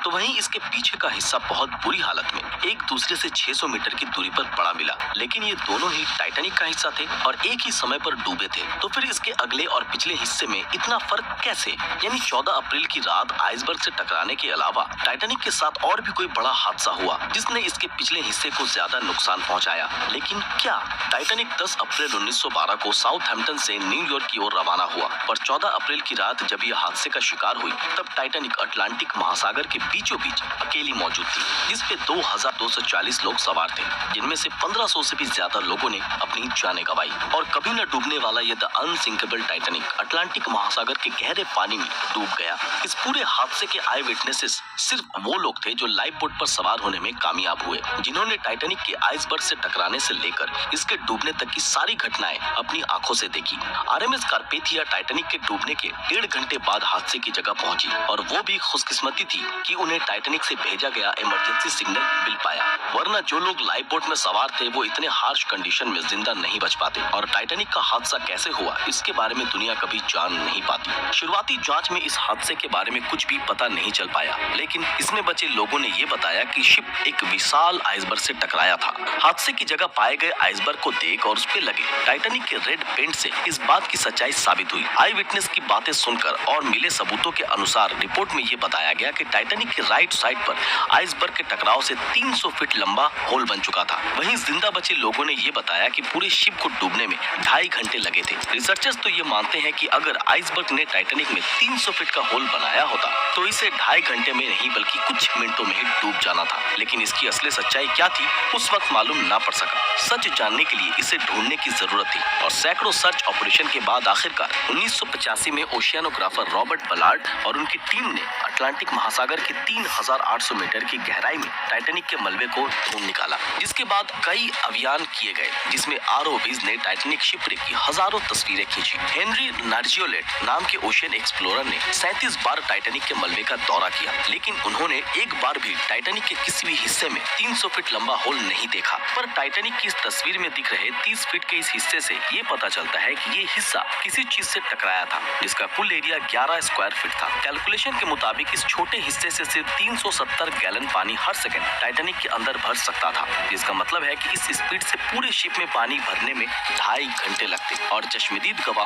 तो वहीं इसके पीछे का हिस्सा बहुत बुरी हालत में एक दूसरे से 600 मीटर की दूरी पर पड़ा मिला। लेकिन ये दोनों ही टाइटैनिक का हिस्सा थे और एक ही समय पर डूबे थे। तो फिर इसके अगले और पिछले हिस्से में इतना फर्क कैसे? यानी 14 अप्रैल की रात आइसबर्ग से टकराने के अलावा टाइटैनिक के साथ और भी कोई बड़ा हादसा हुआ जिसने इसके पिछले हिस्से को ज्यादा नुकसान पहुंचाया। लेकिन क्या? टाइटैनिक 10 अप्रैल 1912 को साउथहैम्पटन से न्यूयॉर्क की ओर रवाना हुआ, पर 14 अप्रैल की रात जब यह हादसे का शिकार हुई तब टाइटैनिक अटलांटिक महासागर के बीचों बीच अकेली मौजूद थी, जिसपे 2240 लोग सवार थे, जिनमें से 1500 से भी ज्यादा लोगों ने अपनी जानें गंवाई। और कभी न डूबने वाला यह द अनसिंकेबल टाइटैनिक अटलांटिक महासागर के गहरे पानी में डूब गया। इस पूरे हादसे के आई विटनेसेस सिर्फ वो लोग थे जो लाइफ बोट पर सवार होने में कामयाब हुए, जिन्होंने टाइटैनिक के आइसबर्ग से टकराने से लेकर इसके डूबने तक की सारी घटनाएं अपनी आंखों से देखी। आरएमएस कार्पेथिया टाइटैनिक के डूबने के 1.5 घंटे बाद हादसे की जगह पहुंची और वो भी खुशकिस्मती थी कि उन्हें टाइटैनिक से भेजा गया इमरजेंसी सिग्नल मिल पाया, वरना जो लोग लाइफ बोट में सवार थे वो इतने हार्श कंडीशन में जिंदा नहीं बच पाते। और टाइटैनिक का हादसा कैसे हुआ इसके बारे में दुनिया कभी जान नहीं पाती। शुरुआती जांच में इस हादसे के बारे में कुछ भी पता नहीं चल पाया, लेकिन इसमें बचे लोगों ने ये बताया कि शिप एक विशाल आइसबर्ग से टकराया था। हादसे की जगह पाए गए आइसबर्ग को देख और उस पे लगे टाइटैनिक के रेड पेंट से इस बात की सच्चाई साबित हुई। आई विटनेस की बातें सुनकर और मिले सबूतों के अनुसार रिपोर्ट में ये बताया गया कि टाइटैनिक के राइट साइड पर आइसबर्ग के टकराव से 300 फीट लंबा होल बन चुका था। वहीं जिंदा बचे लोगों ने ये बताया कि पूरे शिप को डूबने में 2.5 घंटे लगे थे। रिसर्चर्स तो ये मानते हैं कि अगर आइसबर्ग ने टाइटैनिक में 300 फीट का होल बनाया होता तो इसे 2.5 घंटे में नहीं बल्कि कुछ मिनटों में ही डूब जाना था। लेकिन इसकी असली सच्चाई क्या थी उस वक्त मालूम ना पड़ सका। सच जानने के लिए इसे ढूंढने की जरूरत थी और सैकड़ों सर्च ऑपरेशन के बाद आखिरकार 1985 में ओशियानोग्राफर रॉबर्ट बलार्ड और उनकी टीम ने अटलांटिक महासागर के 3800 मीटर की गहराई में टाइटैनिक के मलबे को ढूंढ निकाला, जिसके बाद कई अभियान किए गए जिसमें आरओवीज ने टाइटैनिक शिपरेक की हजारों तस्वीरें खींची। हेनरी नार्जियोलेट नाम के ओशियन एक्सप्लोरर ने 37 बार टाइटैनिक के मलबे का दौरा किया, लेकिन उन्होंने एक बार भी टाइटैनिक के किसी भी हिस्से में 300 फीट लंबा होल नहीं देखा। पर टाइटैनिक की इस तस्वीर में दिख रहे 30 फीट के इस हिस्से से ये पता चलता है कि ये हिस्सा किसी चीज से टकराया था, जिसका कुल एरिया 11 स्क्वायर फीट था। कैलकुलेशन के मुताबिक इस छोटे हिस्से से सिर्फ 370 गैलन पानी हर सेकंड टाइटैनिक के अंदर भर सकता था, जिसका मतलब है कि इस स्पीड से पूरे शिप में पानी भरने में 2.5 घंटे लगते। और चश्मदीद गवाह